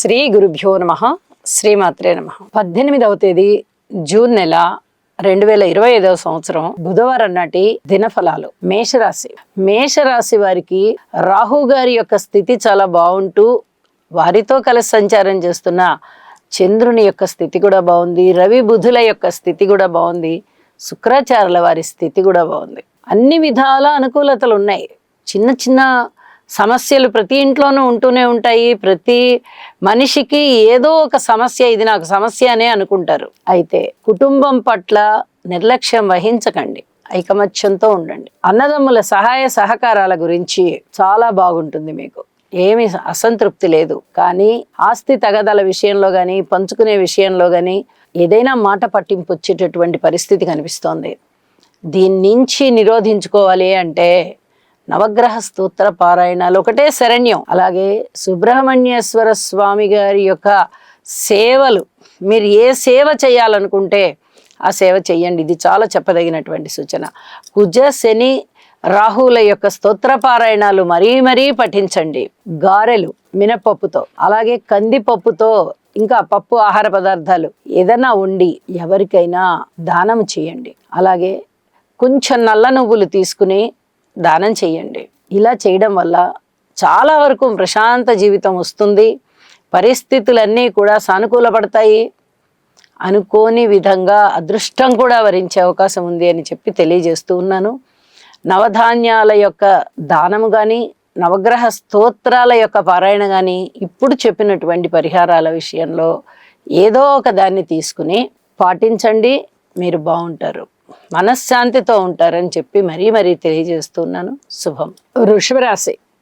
శ్రీ గురుభ్యో నమః. శ్రీమాత్రే నమః. 18వ తేదీ జూన్ నెల 2025వ సంవత్సరం బుధవారం నాటి దినఫలాలు. మేషరాశి వారికి రాహు గారి యొక్క స్థితి చాలా బాగుంటూ వారితో కలిసి సంచారం చేస్తున్న చంద్రుని యొక్క స్థితి కూడా బాగుంది. రవి బుధుల యొక్క స్థితి కూడా బాగుంది. శుక్రాచార్యుల వారి స్థితి కూడా బాగుంది. అన్ని విధాల అనుకూలతలు ఉన్నాయి. చిన్న చిన్న సమస్యలు ప్రతి ఇంట్లోనూ ఉంటూనే ఉంటాయి. ప్రతి మనిషికి ఏదో ఒక సమస్య, ఇది నాకు సమస్య అనే అనుకుంటారు. అయితే కుటుంబం పట్ల నిర్లక్ష్యం వహించకండి, ఐకమత్యంతో ఉండండి. అన్నదమ్ముల సహాయ సహకారాల గురించి చాలా బాగుంటుంది. మీకు ఏమీ అసంతృప్తి లేదు. కానీ ఆస్తి తగదల విషయంలో కానీ, పంచుకునే విషయంలో కానీ ఏదైనా మాట పట్టింపు వచ్చేటటువంటి పరిస్థితి కనిపిస్తోంది. దీని నుంచి నిరోధించుకోవాలి అంటే నవగ్రహ స్తోత్ర పారాయణాలు ఒకటే శరణ్యం. అలాగే సుబ్రహ్మణ్యేశ్వర స్వామి గారి యొక్క సేవలు, మీరు ఏ సేవ చేయాలనుకుంటే ఆ సేవ చెయ్యండి. ఇది చాలా చెప్పదగినటువంటి సూచన. కుజ శని రాహుల యొక్క స్తోత్ర పారాయణాలు మరీ పఠించండి. గారెలు మినపప్పుతో, అలాగే కందిపప్పుతో, ఇంకా పప్పు ఆహార పదార్థాలు ఏదైనా వండి ఎవరికైనా దానం చేయండి. అలాగే కొంచెం నల్ల నువ్వులు తీసుకుని దానం చేయండి. ఇలా చేయడం వల్ల చాలా వరకు ప్రశాంత జీవితం వస్తుంది. పరిస్థితులన్నీ కూడా సానుకూలపడతాయి. అనుకోని విధంగా అదృష్టం కూడా వరించే అవకాశం ఉంది అని చెప్పి తెలియజేస్తూ ఉన్నాను. నవధాన్యాల యొక్క దానము కానీ, నవగ్రహ స్తోత్రాల యొక్క పారాయణ కానీ, ఇప్పుడు చెప్పినటువంటి పరిహారాల విషయంలో ఏదో ఒక దాన్ని తీసుకుని పాటించండి. మీరు బాగుంటారు, మనశ్శాంతితో ఉంటారని చెప్పి మరీ తెలియజేస్తున్నాను. శుభం.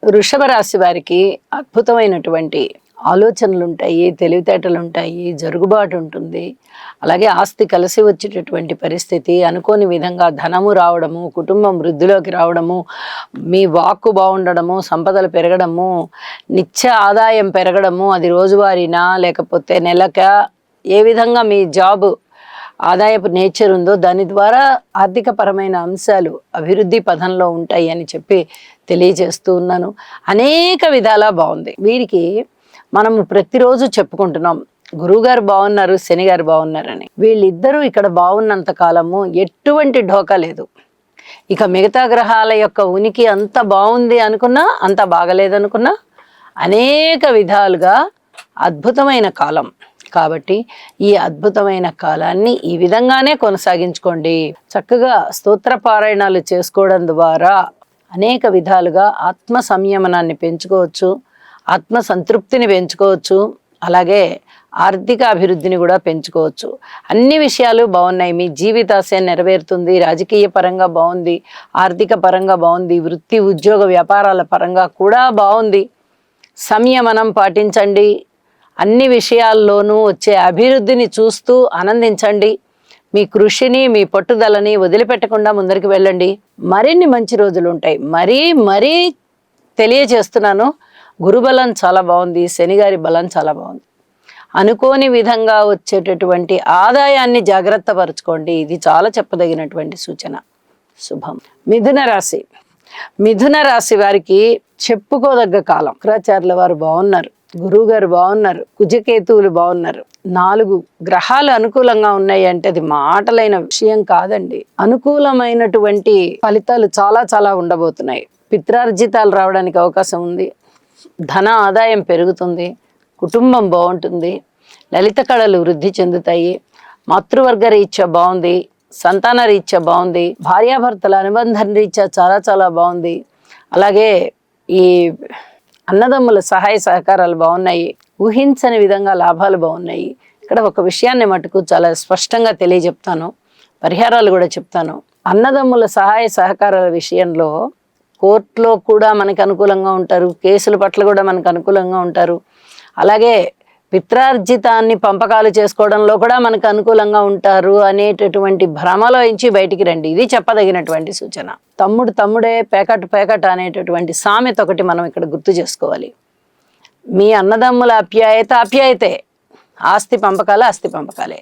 వృషభ రాశి వారికి అద్భుతమైనటువంటి ఆలోచనలు ఉంటాయి, తెలివితేటలు ఉంటాయి, జరుగుబాటు ఉంటుంది. అలాగే ఆస్తి కలిసి వచ్చేటటువంటి పరిస్థితి, అనుకోని విధంగా ధనము రావడము, కుటుంబం వృద్ధిలోకి రావడము, మీ వాక్కు బాగుండడము, సంపదలు పెరగడము, నిత్య ఆదాయం పెరగడము, అది రోజువారీనా లేకపోతే నెలక, ఏ విధంగా మీ జాబ్ ఆదాయపు నేచర్ ఉందో దాని ద్వారా ఆర్థిక పరమైన అంశాలు అభివృద్ధి పథంలో ఉంటాయి అని చెప్పి తెలియజేస్తూ ఉన్నాను. అనేక విధాలా బాగుంది. వీరికి మనము ప్రతిరోజు చెప్పుకుంటున్నాం, గురువుగారు బాగున్నారు, శని గారు బాగున్నారని. వీళ్ళిద్దరూ ఇక్కడ బాగున్నంత కాలము ఎటువంటి ఢోకా లేదు. ఇక మిగతా గ్రహాల యొక్క ఉనికి అంత బాగుంది అనుకున్నా, అంత బాగలేదనుకున్నా, అనేక విధాలుగా అద్భుతమైన కాలం. కాబట్టి ఈ అద్భుతమైన కాలాన్ని ఈ విధంగానే కొనసాగించుకోండి. చక్కగా స్తోత్ర పారాయణాలు చేసుకోవడం ద్వారా అనేక విధాలుగా ఆత్మ సంయమనాన్ని పెంచుకోవచ్చు, ఆత్మ సంతృప్తిని పెంచుకోవచ్చు, అలాగే ఆర్థిక అభివృద్ధిని కూడా పెంచుకోవచ్చు. అన్ని విషయాలు బాగున్నాయి. మీ జీవితాశయం నెరవేరుతుంది. రాజకీయ పరంగా బాగుంది, ఆర్థిక పరంగా బాగుంది, వృత్తి ఉద్యోగ వ్యాపారాల పరంగా కూడా బాగుంది. సంయమనం పాటించండి. అన్ని విషయాల్లోనూ వచ్చే అభివృద్ధిని చూస్తూ ఆనందించండి. మీ కృషిని, మీ పట్టుదలని వదిలిపెట్టకుండా ముందరికి వెళ్ళండి. మరిన్ని మంచి రోజులు ఉంటాయి. మరీ తెలియజేస్తున్నాను, గురుబలం చాలా బాగుంది, శనిగారి బలం చాలా బాగుంది. అనుకోని విధంగా వచ్చేటటువంటి ఆదాయాన్ని జాగ్రత్త పరచుకోండి. ఇది చాలా చెప్పదగినటువంటి సూచన. శుభం. మిథున రాశి వారికి చెప్పుకోదగ్గ కాలం. శుక్రాచార్యుల వారు బాగున్నారు, గురువు గారు బాగున్నారు, కుజకేతువులు బాగున్నారు. 4 గ్రహాలు అనుకూలంగా ఉన్నాయి అంటే అది మాటలైన విషయం కాదండి. అనుకూలమైనటువంటి ఫలితాలు చాలా ఉండబోతున్నాయి. పిత్రార్జితాలు రావడానికి అవకాశం ఉంది. ధన ఆదాయం పెరుగుతుంది. కుటుంబం బాగుంటుంది. లలిత కళలు వృద్ధి చెందుతాయి. మాతృవర్గ రీత్యా బాగుంది. సంతాన రీత్యా బాగుంది. భార్యాభర్తల అనుబంధం రీత్యా చాలా బాగుంది. అలాగే ఈ అన్నదమ్ముల సహాయ సహకారాలు బాగున్నాయి. ఊహించని విధంగా లాభాలు బాగున్నాయి. ఇక్కడ ఒక విషయాన్ని మటుకు చాలా స్పష్టంగా తెలియజెప్తాను, పరిహారాలు కూడా చెప్తాను. అన్నదమ్ముల సహాయ సహకారాల విషయంలో కోర్టులో కూడా మనకు అనుకూలంగా ఉంటారు, కేసుల పట్ల కూడా మనకు అనుకూలంగా ఉంటారు. అలాగే పిత్రార్జితాన్ని పంపకాలు చేసుకోవడంలో కూడా మనకు అనుకూలంగా ఉంటారు అనేటటువంటి భ్రమలో నుంచి బయటికి రండి. ఇది చెప్పదగినటువంటి సూచన. తమ్ముడే పేకట అనేటటువంటి సామెత ఒకటి మనం ఇక్కడ గుర్తు చేసుకోవాలి. మీ అన్నదమ్ముల ఆప్యాయతే, ఆస్తి పంపకాలే.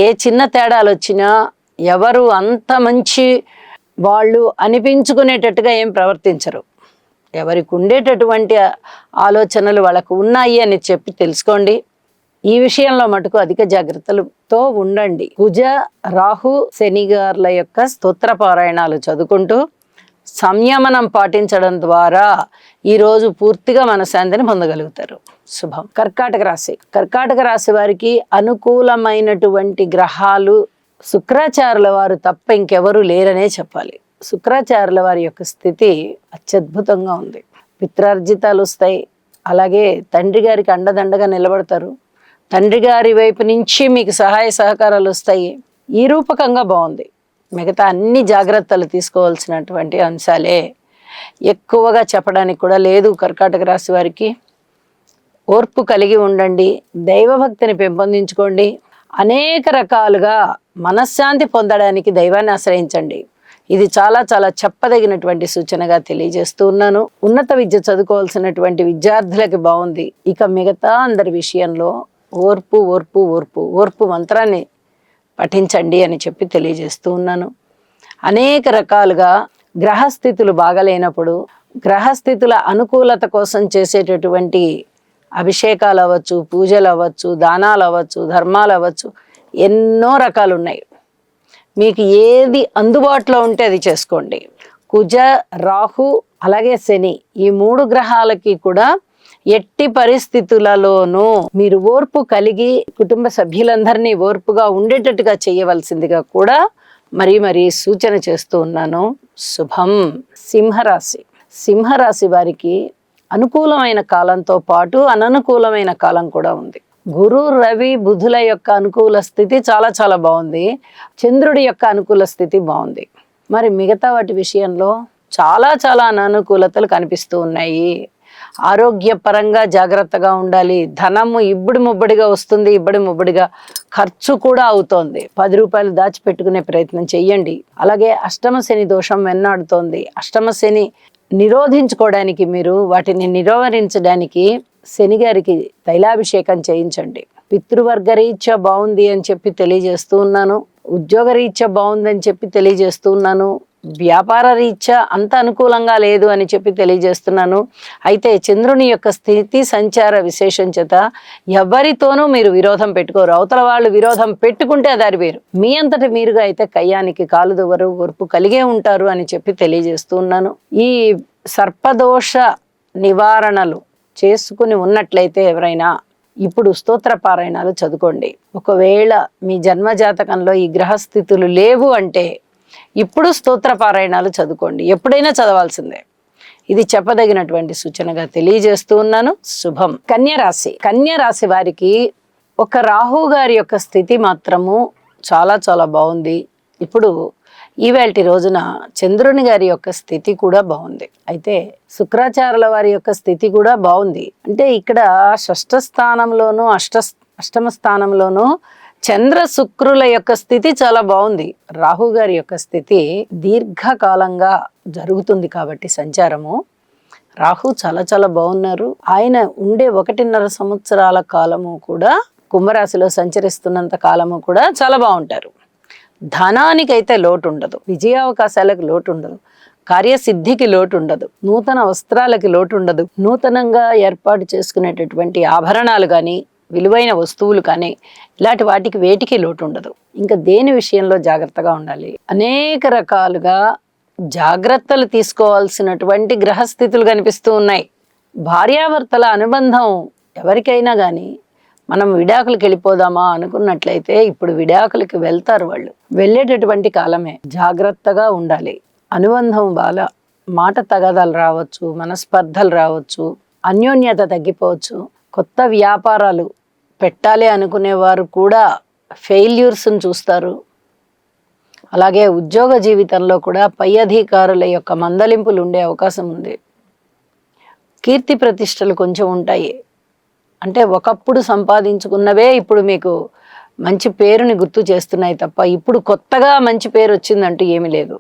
ఏ చిన్న తేడాలు వచ్చినా ఎవరు అంత మంచి వాళ్ళు అనిపించుకునేటట్టుగా ఏం ప్రవర్తించరు. ఎవరికి ఉండేటటువంటి ఆలోచనలు వాళ్ళకు ఉన్నాయి అని చెప్పి తెలుసుకోండి. ఈ విషయంలో మటుకు అధిక జాగ్రత్తలతో ఉండండి. కుజ, రాహు, శని గారుల యొక్క స్తోత్ర పారాయణాలు చదువుకుంటూ సంయమనం పాటించడం ద్వారా ఈరోజు పూర్తిగా మనశ్శాంతిని పొందగలుగుతారు. శుభం. కర్కాటక రాశి. కర్కాటక రాశి వారికి అనుకూలమైనటువంటి గ్రహాలు శుక్రాచార్యుల వారు తప్ప ఇంకెవరూ లేరనే చెప్పాలి. శుక్రాచార్యుల వారి యొక్క స్థితి అత్యద్భుతంగా ఉంది. పిత్రార్జితాలు వస్తాయి. అలాగే తండ్రి గారికి అండదండగా నిలబడతారు. తండ్రి గారి వైపు నుంచి మీకు సహాయ సహకారాలు వస్తాయి. ఈ రూపకంగా బాగుంది. మిగతా అన్ని జాగ్రత్తలు తీసుకోవాల్సినటువంటి అంశాలే, ఎక్కువగా చెప్పడానికి కూడా లేదు. కర్కాటక రాశి వారికి ఓర్పు కలిగి ఉండండి, దైవభక్తిని పెంపొందించుకోండి. అనేక రకాలుగా మనశ్శాంతి పొందడానికి దైవాన్ని ఆశ్రయించండి. ఇది చాలా చాలా చెప్పదగినటువంటి సూచనగా తెలియజేస్తూ ఉన్నాను. ఉన్నత విద్య చదువుకోవాల్సినటువంటి విద్యార్థులకి బాగుంది. ఇక మిగతా అందరి విషయంలో ఓర్పు ఓర్పు ఓర్పు ఓర్పు మంత్రాన్ని పఠించండి అని చెప్పి తెలియజేస్తూ ఉన్నాను. అనేక రకాలుగా గ్రహస్థితులు బాగలేనప్పుడు గ్రహస్థితుల అనుకూలత కోసం చేసేటటువంటి అభిషేకాలు అవ్వచ్చు, పూజలు అవ్వచ్చు, దానాలు అవ్వచ్చు, ధర్మాలు అవ్వచ్చు, ఎన్నో రకాలు ఉన్నాయి. మీకు ఏది అందుబాటులో ఉంటే అది చేసుకోండి. కుజ, రాహు, అలాగే శని, ఈ 3 గ్రహాలకి కూడా ఎట్టి పరిస్థితులలోనూ మీరు ఓర్పు కలిగి కుటుంబ సభ్యులందరినీ ఓర్పుగా ఉండేటట్టుగా చేయవలసిందిగా కూడా మరీ సూచన చేస్తూ ఉన్నాను. శుభం. సింహరాశి. సింహరాశి వారికి అనుకూలమైన కాలంతో పాటు అననుకూలమైన కాలం కూడా ఉంది. గురు, రవి, బుధుల యొక్క అనుకూల స్థితి చాలా చాలా బాగుంది. చంద్రుడి యొక్క అనుకూల స్థితి బాగుంది. మరి మిగతా వాటి విషయంలో చాలా చాలా అననుకూలతలు కనిపిస్తూ ఉన్నాయి. ఆరోగ్యపరంగా జాగ్రత్తగా ఉండాలి. ధనము ఇబ్బడి ముబ్బడిగా వస్తుంది, ఇబ్బడి ముబ్బడిగా ఖర్చు కూడా అవుతోంది. 10 రూపాయలు దాచిపెట్టుకునే ప్రయత్నం చెయ్యండి. అలాగే అష్టమ శని దోషం వెన్నాడుతోంది. అష్టమ శని నిరోధించుకోవడానికి, మీరు వాటిని నిరోధించడానికి శని గారికి తైలాభిషేకం చేయించండి. పితృవర్గ రీత్యా బాగుంది అని చెప్పి తెలియజేస్తూ ఉన్నాను. ఉద్యోగ రీత్యా బాగుందని చెప్పి తెలియజేస్తూ ఉన్నాను. వ్యాపార రీత్యా అంత అనుకూలంగా లేదు అని చెప్పి తెలియజేస్తున్నాను. అయితే చంద్రుని యొక్క స్థితి సంచార విశేషం చేత ఎవరితోనూ మీరు విరోధం పెట్టుకోరు. అవతల వాళ్ళు విరోధం పెట్టుకుంటే అది వేరు. మీ అంతటి మీరుగా అయితే కయ్యానికి కాలు దువ్వరు, ఓర్పు కలిగే ఉంటారు అని చెప్పి తెలియజేస్తూ ఉన్నాను. ఈ సర్పదోష నివారణలు చేసుకుని ఉన్నట్లయితే ఎవరైనా ఇప్పుడు స్తోత్ర పారాయణాలు చదువుకోండి. ఒకవేళ మీ జన్మజాతకంలో ఈ గ్రహస్థితులు లేవు అంటే ఇప్పుడు స్తోత్ర పారాయణాలు చదువుకోండి. ఎప్పుడైనా చదవాల్సిందే. ఇది చెప్పదగినటువంటి సూచనగా తెలియజేస్తూ ఉన్నాను. శుభం. కన్యరాశి. కన్యరాశి వారికి ఒక రాహు గారి యొక్క స్థితి మాత్రము చాలా చాలా బాగుంది. ఇప్పుడు ఈవేళ రోజున చంద్రుని గారి యొక్క స్థితి కూడా బాగుంది. అయితే శుక్రాచార్యుల వారి యొక్క స్థితి కూడా బాగుంది. అంటే ఇక్కడ షష్ఠ స్థానంలోనూ అష్టమ స్థానంలోనూ చంద్ర శుక్రుల యొక్క స్థితి చాలా బాగుంది. రాహు గారి యొక్క స్థితి దీర్ఘకాలంగా జరుగుతుంది కాబట్టి సంచారము. రాహు చాలా చాలా బాగున్నారు. ఆయన ఉండే 1.5 సంవత్సరాల కాలము కూడా కుంభరాశిలో సంచరిస్తున్నంత కాలము కూడా చాలా బాగుంటారు. ధనానికైతే లోటు ఉండదు, విజయావకాశాలకు లోటు ఉండదు, కార్యసిద్ధికి లోటు ఉండదు, నూతన వస్త్రాలకి లోటు ఉండదు, నూతనంగా ఏర్పాటు చేసుకునేటటువంటి ఆభరణాలు కానీ విలువైన వస్తువులు కానీ ఇలాంటి వాటికి వేటికి లోటు ఉండదు. ఇంకా దేని విషయంలో జాగ్రత్తగా ఉండాలి. అనేక రకాలుగా జాగ్రత్తలు తీసుకోవాల్సినటువంటి గ్రహస్థితులు కనిపిస్తూ ఉన్నాయి. భార్యాభర్తల అనుబంధం ఎవరికైనా కానీ మనం విడాకులకి వెళ్ళిపోదామా అనుకున్నట్లయితే ఇప్పుడు విడాకులకి వెళ్తారు. వాళ్ళు వెళ్ళేటటువంటి కాలమే. జాగ్రత్తగా ఉండాలి. అనుబంధం బాగా మాట తగాదాలు రావచ్చు, మనస్పర్ధలు రావచ్చు, అన్యోన్యత తగ్గిపోవచ్చు. కొత్త వ్యాపారాలు పెట్టాలి అనుకునేవారు కూడా ఫెయిల్యూర్స్ని చూస్తారు. అలాగే ఉద్యోగ జీవితంలో కూడా పై అధికారుల యొక్క మందలింపులు ఉండే అవకాశం ఉంది. కీర్తి ప్రతిష్టలు కొంచెం ఉంటాయి. అంటే ఒకప్పుడు సంపాదించుకున్నవే ఇప్పుడు మీకు మంచి పేరుని గుర్తు చేస్తున్నాయి తప్ప ఇప్పుడు కొత్తగా మంచి పేరు వచ్చిందంటూ ఏమీ లేదు.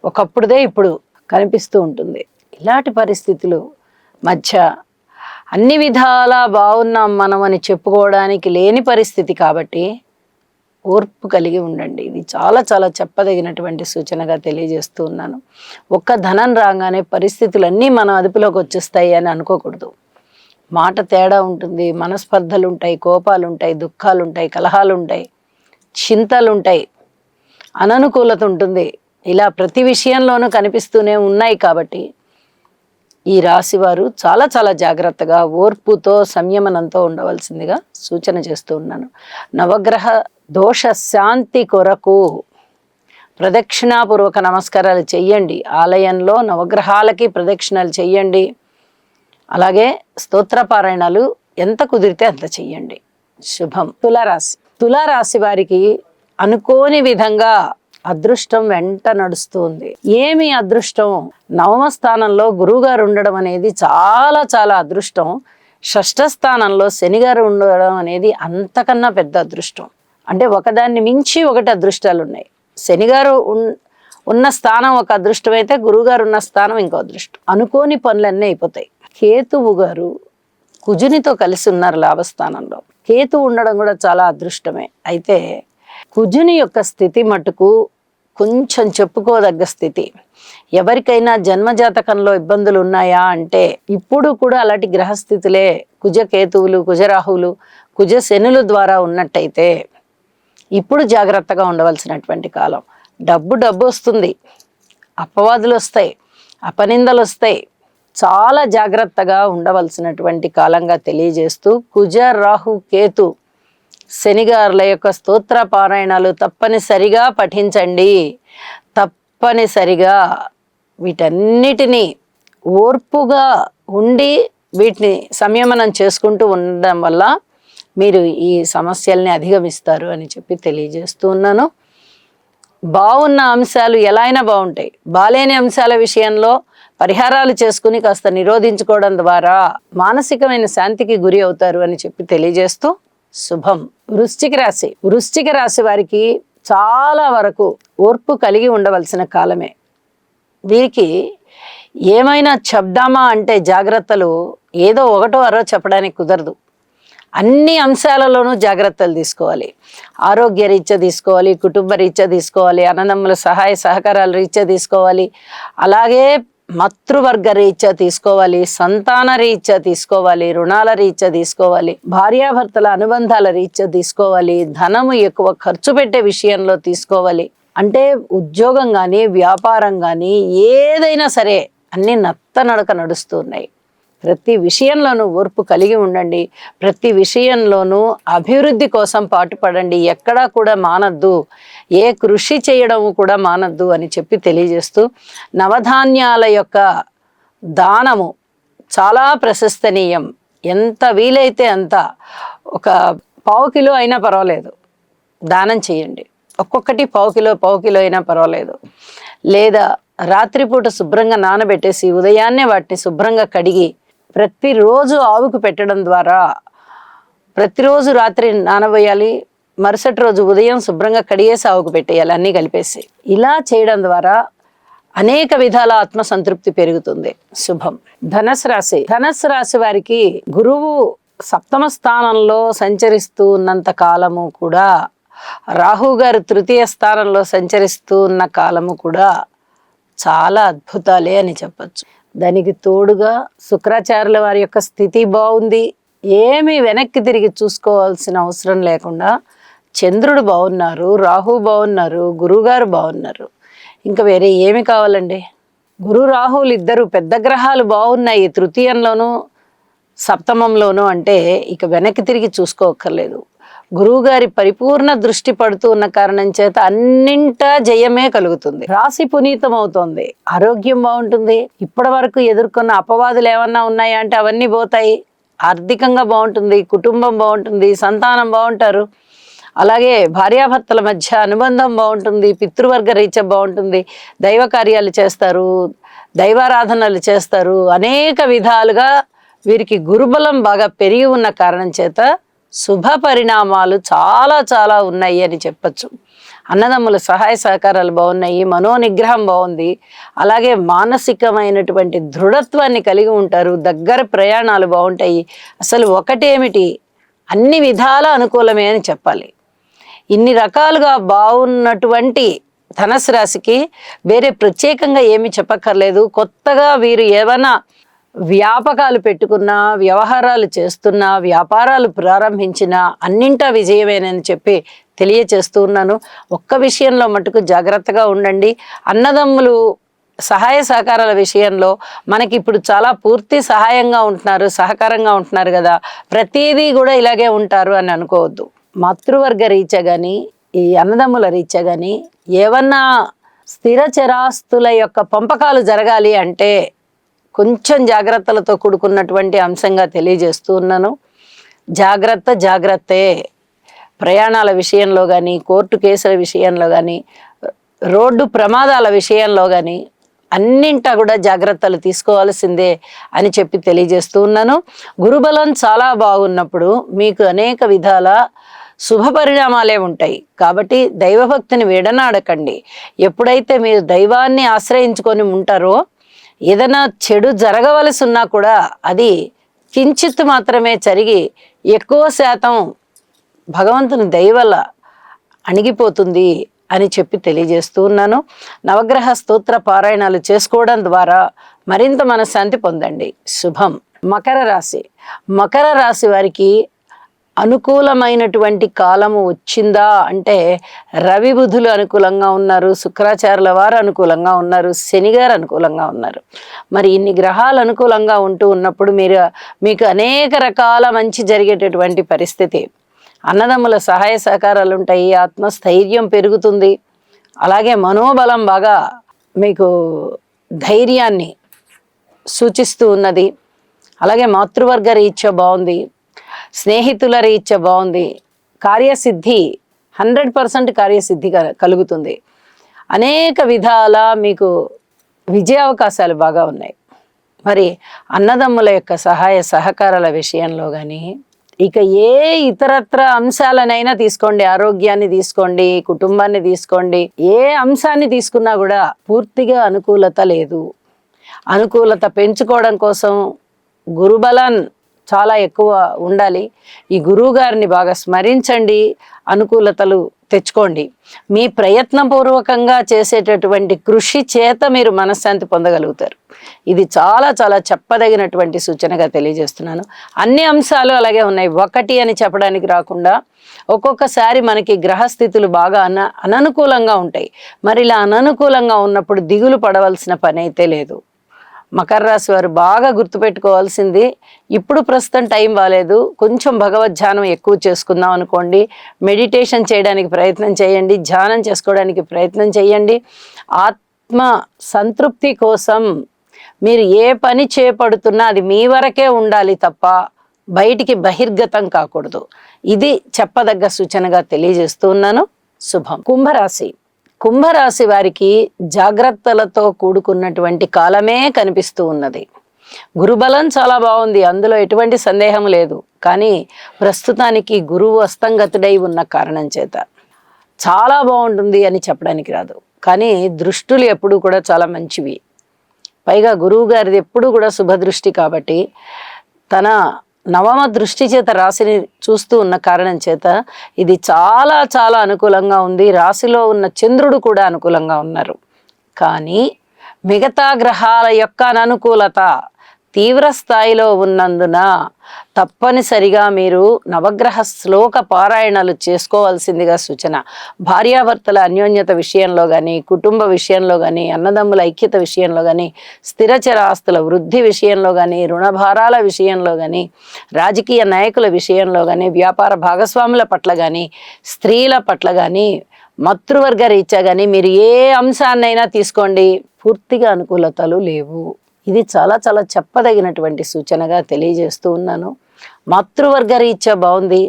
ఒకప్పుడుదే ఇప్పుడు కనిపిస్తూ ఉంటుంది. ఇలాంటి పరిస్థితులు మధ్య అన్ని విధాలా బాగున్నాం మనం అని చెప్పుకోవడానికి లేని పరిస్థితి కాబట్టి ఓర్పు కలిగి ఉండండి. ఇది చాలా చాలా చెప్పదగినటువంటి సూచనగా తెలియజేస్తూ ఉన్నాను. ఒక్క ధనం రాగానే పరిస్థితులన్నీ మన అదుపులోకి వచ్చేస్తాయి అని అనుకోకూడదు. మాట తేడా ఉంటుంది, మనస్పర్ధలు ఉంటాయి, కోపాలు ఉంటాయి, దుఃఖాలు ఉంటాయి, కలహాలు ఉంటాయి, చింతలు ఉంటాయి, అననుకూలత ఉంటుంది. ఇలా ప్రతి విషయంలోనూ కనిపిస్తూనే ఉన్నాయి. కాబట్టి ఈ రాశి వారు చాలా చాలా జాగ్రత్తగా ఓర్పుతో సంయమనంతో ఉండవలసిందిగా సూచన చేస్తూ ఉన్నాను. నవగ్రహ దోష శాంతి కొరకు ప్రదక్షిణాపూర్వక నమస్కారాలు చెయ్యండి. ఆలయంలో నవగ్రహాలకి ప్రదక్షిణాలు చెయ్యండి. అలాగే స్తోత్రపారాయణాలు ఎంత కుదిరితే అంత చెయ్యండి. శుభం. తులారాశి వారికి అనుకోని విధంగా అదృష్టం వెంట నడుస్తుంది. ఏమి అదృష్టం? నవమ స్థానంలో గురువుగారు ఉండడం అనేది చాలా చాలా అదృష్టం. షష్ఠ స్థానంలో శనిగారు ఉండడం అనేది అంతకన్నా పెద్ద అదృష్టం. అంటే ఒకదాన్ని మించి ఒకటి అదృష్టాలు ఉన్నాయి. శనిగారు ఉన్న స్థానం ఒక అదృష్టం అయితే గురువుగారు ఉన్న స్థానం ఇంకో అదృష్టం. అనుకోని పనులన్నీ అయిపోతాయి. కేతువు గారు కుజునితో కలిసి ఉన్నారు లాభస్థానంలో. కేతు ఉండడం కూడా చాలా అదృష్టమే. అయితే కుజుని యొక్క స్థితి మటుకు కొంచెం చెప్పుకోదగ్గ స్థితి. ఎవరికైనా జన్మజాతకంలో ఇబ్బందులు ఉన్నాయా అంటే ఇప్పుడు కూడా అలాంటి గ్రహస్థితులే కుజకేతువులు, కుజరాహువులు, కుజశనుల ద్వారా ఉన్నట్టయితే ఇప్పుడు జాగ్రత్తగా ఉండవలసినటువంటి కాలం. డబ్బు వస్తుంది, అపవాదులు వస్తాయి, అపనిందలు వస్తాయి. చాలా జాగ్రత్తగా ఉండవలసినటువంటి కాలంగా తెలియజేస్తూ కుజ, రాహు, కేతు, శనిగారుల యొక్క స్తోత్ర పారాయణాలు తప్పనిసరిగా పఠించండి. తప్పనిసరిగా వీటన్నిటినీ ఓర్పుగా ఉండి వీటిని సంయమనం చేసుకుంటూ ఉండడం వల్ల మీరు ఈ సమస్యల్ని అధిగమిస్తారు అని చెప్పి తెలియజేస్తూ ఉన్నాను. బాగున్న అంశాలు ఎలా అయినా బాగుంటాయి. బాలేని అంశాల విషయంలో పరిహారాలు చేసుకుని కాస్త నిరోధించుకోవడం ద్వారా మానసికమైన శాంతికి గురి అవుతారు అని చెప్పి తెలియజేస్తూ శుభం. వృశ్చిక రాశి వారికి చాలా వరకు ఓర్పు కలిగి ఉండవలసిన కాలమే. వీరికి ఏమైనా చెప్దామా అంటే జాగ్రత్తలు ఏదో ఒకటో అరో చెప్పడానికి కుదరదు. అన్ని అంశాలలోనూ జాగ్రత్తలు తీసుకోవాలి. ఆరోగ్య రీత్యా తీసుకోవాలి, కుటుంబ రీత్యా తీసుకోవాలి, అన్నదమ్ముల సహాయ సహకారాల రీత్యా తీసుకోవాలి, అలాగే మాతృవర్గ రీత్యా తీసుకోవాలి, సంతాన రీత్యా తీసుకోవాలి, రుణాల రీత్యా తీసుకోవాలి, భార్యాభర్తల అనుబంధాల రీత్యా తీసుకోవాలి, ధనము ఎక్కువ ఖర్చు పెట్టే విషయంలో తీసుకోవాలి. అంటే ఉద్యోగం కానీ వ్యాపారం కానీ ఏదైనా సరే అన్ని నత్తనడక నడుస్తున్నాయి. ప్రతి విషయంలోనూ ఓర్పు కలిగి ఉండండి. ప్రతి విషయంలోనూ అభివృద్ధి కోసం పాటుపడండి. ఎక్కడా కూడా మానద్దు, ఏ కృషి చేయడం కూడా మానద్దు అని చెప్పి తెలియజేస్తూ నవధాన్యాల యొక్క దానము చాలా ప్రశస్తనీయం. ఎంత వీలైతే అంత, ఒక 1/4 కిలో అయినా పర్వాలేదు దానం చేయండి. ఒక్కొక్కటి 1/4 కిలో అయినా పర్వాలేదు. లేదా రాత్రిపూట శుభ్రంగా నానబెట్టేసి ఉదయాన్నే వాటిని శుభ్రంగా కడిగి ప్రతిరోజు ఆవుకు పెట్టడం ద్వారా, ప్రతిరోజు రాత్రి నానబోయాలి, మరుసటి రోజు ఉదయం శుభ్రంగా కడిగేసి ఆవుకు పెట్టేయాలి, అన్నీ కలిపేసి. ఇలా చేయడం ద్వారా అనేక విధాల ఆత్మసంతృప్తి పెరుగుతుంది. శుభం. ధనస్సు రాశి వారికి గురువు సప్తమ స్థానంలో సంచరిస్తూ ఉన్నంత కాలము కూడా, రాహు గారు తృతీయ స్థానంలో సంచరిస్తూ ఉన్న కాలము కూడా చాలా అద్భుతాలే అని చెప్పచ్చు. దానికి తోడుగా శుక్రాచార్యుల వారి యొక్క స్థితి బాగుంది. ఏమీ వెనక్కి తిరిగి చూసుకోవాల్సిన అవసరం లేకుండా చంద్రుడు బాగున్నారు, రాహు బాగున్నారు, గురువుగారు బాగున్నారు. ఇంకా వేరే ఏమి కావాలండి? గురు రాహువులు ఇద్దరు పెద్ద గ్రహాలు బాగున్నాయి తృతీయంలోనూ సప్తమంలోనూ అంటే ఇక వెనక్కి తిరిగి చూసుకోక్కర్లేదు. గురువుగారి పరిపూర్ణ దృష్టి పడుతూ ఉన్న కారణం చేత అన్నింటా జయమే కలుగుతుంది. రాశి పునీతం అవుతోంది, ఆరోగ్యం బాగుంటుంది. ఇప్పటి వరకు ఎదుర్కొన్న అపవాదులు ఏమన్నా ఉన్నాయా అంటే అవన్నీ పోతాయి. ఆర్థికంగా బాగుంటుంది, కుటుంబం బాగుంటుంది, సంతానం బాగుంటారు. అలాగే భార్యాభర్తల మధ్య అనుబంధం బాగుంటుంది, పితృవర్గ రీత్యా బాగుంటుంది, దైవ కార్యాలు చేస్తారు, దైవారాధనలు చేస్తారు. అనేక విధాలుగా వీరికి గురుబలం బాగా పెరిగి ఉన్న కారణం చేత శుభ పరిణామాలు చాలా చాలా ఉన్నాయి అని చెప్పచ్చు. అన్నదమ్ముల సహాయ సహకారాలు బాగున్నాయి, మనోనిగ్రహం బాగుంది, అలాగే మానసికమైనటువంటి దృఢత్వాన్ని కలిగి ఉంటారు, దగ్గర ప్రయాణాలు బాగుంటాయి. అసలు ఒకటేమిటి, అన్ని విధాల అనుకూలమే అని చెప్పాలి. ఇన్ని రకాలుగా బాగున్నటువంటి ధనుసు రాశికి వేరే ప్రత్యేకంగా ఏమీ చెప్పక్కర్లేదు. కొత్తగా వీరు ఏమైనా వ్యాపకాలు పెట్టుకున్నా, వ్యవహారాలు చేస్తున్నా, వ్యాపారాలు ప్రారంభించినా అన్నింటా విజయమేనని చెప్పి తెలియచేస్తూ ఉన్నాను. ఒక్క విషయంలో మటుకు జాగ్రత్తగా ఉండండి. అన్నదమ్ములు సహాయ సహకారాల విషయంలో మనకి ఇప్పుడు చాలా పూర్తి సహాయంగా ఉంటున్నారు, సహకారంగా ఉంటున్నారు కదా, ప్రతిదీ కూడా ఇలాగే ఉంటారు అని అనుకోవద్దు. మాతృవర్గ రీత్యా కానీ, ఈ అన్నదమ్ముల రీత్యా కానీ ఏమన్నా స్థిర చరాస్తుల యొక్క పంపకాలు జరగాలి అంటే కొంచెం జాగ్రత్తలతో కూడుకున్నటువంటి అంశంగా తెలియజేస్తూ ఉన్నాను. జాగ్రత్తే. ప్రయాణాల విషయంలో కానీ, కోర్టు కేసుల విషయంలో కానీ, రోడ్డు ప్రమాదాల విషయంలో కానీ అన్నింటా కూడా జాగ్రత్తలు తీసుకోవాల్సిందే అని చెప్పి తెలియజేస్తూ ఉన్నాను. గురుబలం చాలా బాగున్నప్పుడు మీకు అనేక విధాల శుభ పరిణామాలే ఉంటాయి. కాబట్టి దైవభక్తిని విడనాడకండి. ఎప్పుడైతే మీరు దైవాన్ని ఆశ్రయించుకొని ఉంటారో ఏదైనా చెడు జరగవలసి ఉన్నా కూడా అది కించిత్ మాత్రమే జరిగి ఎక్కువ శాతం భగవంతుని దయ వల్ల అణిగిపోతుంది అని చెప్పి తెలియజేస్తూ ఉన్నాను. నవగ్రహ స్తోత్ర పారాయణాలు చేసుకోవడం ద్వారా మరింత మనశ్శాంతి పొందండి. శుభం. మకర రాశి వారికి అనుకూలమైనటువంటి కాలము వచ్చిందా అంటే రవి బుధులు అనుకూలంగా ఉన్నారు, శుక్రాచార్యుల వారు అనుకూలంగా ఉన్నారు, శని గారు అనుకూలంగా ఉన్నారు. మరి ఇన్ని గ్రహాలు అనుకూలంగా ఉంటూ ఉన్నప్పుడు మీకు అనేక రకాల మంచి జరిగేటటువంటి పరిస్థితి. అన్నదమ్ముల సహాయ సహకారాలు ఉంటాయి, ఆత్మస్థైర్యం పెరుగుతుంది, అలాగే మనోబలం బాగా మీకు ధైర్యాన్ని సూచిస్తూ ఉన్నది. అలాగే మాతృవర్గ రీత్యా బాగుంది, స్నేహితుల రీత్యా బాగుంది, కార్యసిద్ధి 100% కార్యసిద్ధి కలుగుతుంది. అనేక విధాల మీకు విజయ అవకాశాలు బాగా ఉన్నాయి. మరి అన్నదమ్ముల యొక్క సహాయ సహకారాల విషయంలో కానీ, ఇక ఏ ఇతరత్ర అంశాలనైనా తీసుకోండి, ఆరోగ్యాన్ని తీసుకోండి, కుటుంబాన్ని తీసుకోండి, ఏ అంశాన్ని తీసుకున్నా కూడా పూర్తిగా అనుకూలత లేదు. అనుకూలత పెంచుకోవడం కోసం గురుబలం చాలా ఎక్కువ ఉండాలి. ఈ గురువు గారిని బాగా స్మరించండి, అనుకూలతలు తెచ్చుకోండి. మీ ప్రయత్నపూర్వకంగా చేసేటటువంటి కృషి చేత మీరు మనశ్శాంతి పొందగలుగుతారు. ఇది చాలా చాలా చెప్పదగినటువంటి సూచనగా తెలియజేస్తున్నాను. అన్ని అంశాలు అలాగే ఉన్నాయి, ఒకటి అని చెప్పడానికి రాకుండా ఒక్కొక్కసారి మనకి గ్రహస్థితులు బాగా అననుకూలంగా ఉంటాయి. మరి ఇలా అననుకూలంగా ఉన్నప్పుడు దిగులు పడవలసిన పని అయితే లేదు. మకర రాశి వారు బాగా గుర్తుపెట్టుకోవాల్సింది, ఇప్పుడు ప్రస్తుతం టైం బాగాలేదు, కొంచెం భగవద్ధ్యానం ఎక్కువ చేసుకుందాం అనుకోండి, మెడిటేషన్ చేయడానికి ప్రయత్నం చేయండి, ధ్యానం చేసుకోవడానికి ప్రయత్నం చేయండి. ఆత్మ సంతృప్తి కోసం మీరు ఏ పని చేపడుతున్నా అది మీ వరకే ఉండాలి తప్ప బయటికి బహిర్గతం కాకూడదు. ఇది చెప్పదగ్గ సూచనగా తెలియజేస్తూ ఉన్నాను. శుభం. కుంభరాశి వారికి జాగ్రత్తలతో కూడుకున్నటువంటి కాలమే కనిపిస్తూ ఉన్నది. గురుబలం చాలా బాగుంది, అందులో ఎటువంటి సందేహం లేదు. కానీ ప్రస్తుతానికి గురువు అస్తంగతుడై ఉన్న కారణం చేత చాలా బాగుంటుంది అని చెప్పడానికి రాదు. కానీ దృష్టులు ఎప్పుడు కూడా చాలా మంచివి. పైగా గురువు గారిది ఎప్పుడు కూడా శుభదృష్టి కాబట్టి తన నవమ దృష్టి చేత రాశిని చూస్తూ ఉన్న కారణం చేత ఇది చాలా చాలా అనుకూలంగా ఉంది. రాశిలో ఉన్న చంద్రుడు కూడా అనుకూలంగా ఉన్నారు. కానీ మిగతా గ్రహాల యొక్క అననుకూలత తీవ్ర స్థాయిలో ఉన్నందున తప్పనిసరిగా మీరు నవగ్రహ శ్లోక పారాయణలు చేసుకోవాల్సిందిగా సూచన. భార్యాభర్తల అన్యోన్యత విషయంలో కానీ, కుటుంబ విషయంలో కానీ, అన్నదమ్ముల ఐక్యత విషయంలో కానీ, స్థిరచర ఆస్తుల వృద్ధి విషయంలో కానీ, రుణభారాల విషయంలో కానీ, రాజకీయ నాయకుల విషయంలో కానీ, వ్యాపార భాగస్వాముల పట్ల కానీ, స్త్రీల పట్ల కానీ, మాతృవర్గ రీత్యా కానీ మీరు ఏ అంశాన్నైనా తీసుకోండి, పూర్తిగా అనుకూలతలు లేవు. ఇది చాలా చాలా చెప్పదగినటువంటి సూచనగా తెలియజేస్తూ ఉన్నాను. మాతృవర్గ రీత్యా బాగుంది.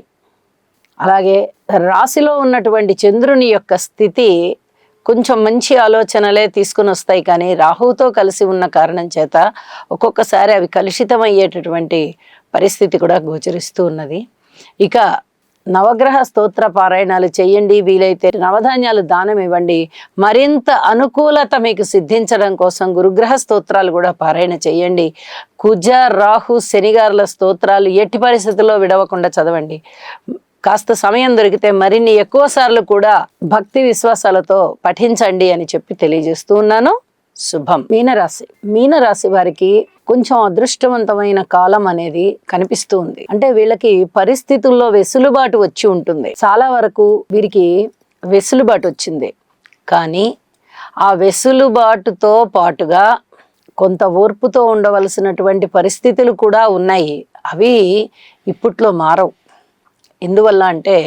అలాగే రాశిలో ఉన్నటువంటి చంద్రుని యొక్క స్థితి కొంచెం మంచి ఆలోచనలే తీసుకుని వస్తాయి. కానీ రాహువుతో కలిసి ఉన్న కారణం చేత ఒక్కొక్కసారి అవి కలుషితమయ్యేటటువంటి పరిస్థితి కూడా గోచరిస్తూ ఉన్నది. ఇక నవగ్రహ స్తోత్ర పారాయణాలు చేయండి, వీలైతే నవధాన్యాలు దానం ఇవ్వండి. మరింత అనుకూలత మీకు సిద్ధించడం కోసం గురుగ్రహ స్తోత్రాలు కూడా పారాయణ చేయండి. కుజ రాహు శనిగారుల స్తోత్రాలు ఎట్టి పరిస్థితుల్లో విడవకుండా చదవండి. కాస్త సమయం దొరికితే మరిన్ని ఎక్కువ సార్లు కూడా భక్తి విశ్వాసాలతో పఠించండి అని చెప్పి తెలియజేస్తూ ఉన్నాను. శుభం. మీనరాశి వారికి కొంచెం అదృష్టవంతమైన కాలం అనేది కనిపిస్తూ ఉంది. అంటే వీళ్ళకి పరిస్థితుల్లో వెసులుబాటు వచ్చి ఉంటుంది. చాలా వరకు వీరికి వెసులుబాటు వచ్చింది, కానీ ఆ వెసులుబాటుతో పాటుగా కొంత ఓర్పుతో ఉండవలసినటువంటి పరిస్థితులు కూడా ఉన్నాయి. అవి ఇప్పట్లో మారవు. ఎందువల్ల అంటే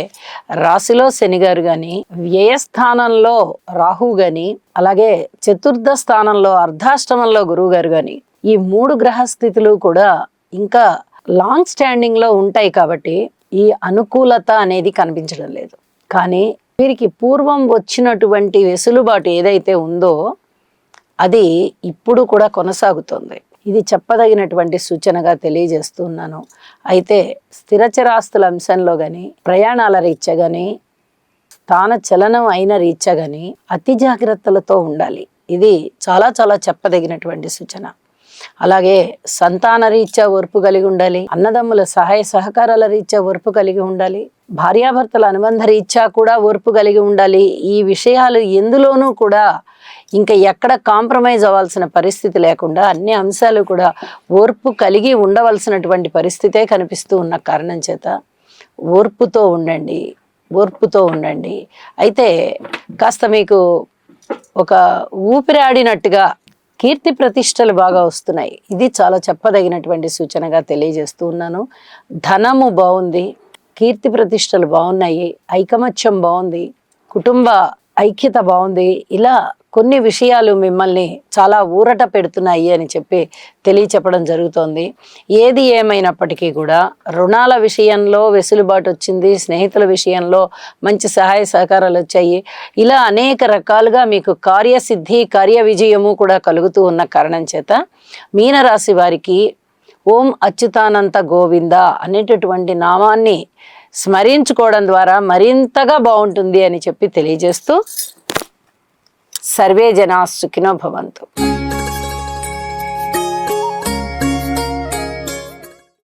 రాశిలో శని గారు కానీ, వ్యయస్థానంలో రాహు కానీ, అలాగే చతుర్థ స్థానంలో అర్ధాష్టమంలో గురువు గారు కానీ, ఈ 3 గ్రహస్థితులు కూడా ఇంకా లాంగ్ స్టాండింగ్ లో ఉంటాయి. కాబట్టి ఈ అనుకూలత అనేది కనిపించడం లేదు. కానీ వీరికి పూర్వం వచ్చినటువంటి వెసులుబాటు ఏదైతే ఉందో అది ఇప్పుడు కూడా కొనసాగుతుంది. ఇది చెప్పదగినటువంటి సూచనగా తెలియజేస్తున్నాను. అయితే స్థిరచరాస్తుల అంశంలో కానీ, ప్రయాణాల రీత్యా కానీ, స్థాన చలనం అయిన రీత్యా కానీ అతి జాగ్రత్తలతో ఉండాలి. ఇది చాలా చాలా చెప్పదగినటువంటి సూచన. అలాగే సంతాన రీత్యా ఓర్పు కలిగి ఉండాలి. అన్నదమ్ముల సహాయ సహకారాల రీత్యా ఓర్పు కలిగి ఉండాలి. భార్యాభర్తల అనుబంధ రీత్యా కూడా ఓర్పు కలిగి ఉండాలి. ఈ విషయాలు ఎందులోనూ కూడా ఇంకా ఎక్కడ కాంప్రమైజ్ అవ్వాల్సిన పరిస్థితి లేకుండా అన్ని అంశాలు కూడా ఓర్పు కలిగి ఉండవలసినటువంటి పరిస్థితే కనిపిస్తూ ఉన్న కారణం చేత ఓర్పుతో ఉండండి. అయితే కాస్త మీకు ఒక ఊపిరాడినట్టుగా కీర్తి ప్రతిష్టలు బాగా వస్తున్నాయి. ఇది చాలా చెప్పదగినటువంటి సూచనగా తెలియజేస్తూ ఉన్నాను. ధనము బాగుంది, కీర్తి ప్రతిష్టలు బాగున్నాయి, ఐకమత్యం బాగుంది, కుటుంబ ఐక్యత బాగుంది. ఇలా కొన్ని విషయాలు మిమ్మల్ని చాలా ఊరట పెడుతున్నాయి అని చెప్పి తెలియచెప్పడం జరుగుతోంది. ఏది ఏమైనప్పటికీ కూడా రుణాల విషయంలో వెసులుబాటు వచ్చింది, స్నేహితుల విషయంలో మంచి సహాయ సహకారాలు వచ్చాయి. ఇలా అనేక రకాలుగా మీకు కార్యసిద్ధి, కార్య విజయము కూడా కలుగుతూ ఉన్న కారణం చేత మీనరాశి వారికి ఓం అచ్యుతానంత గోవింద అనేటటువంటి నామాన్ని స్మరించుకోవడం ద్వారా మరింతగా బాగుంటుంది అని చెప్పి తెలియజేస్తూ సర్వే జనా సుఖినో భవంతు.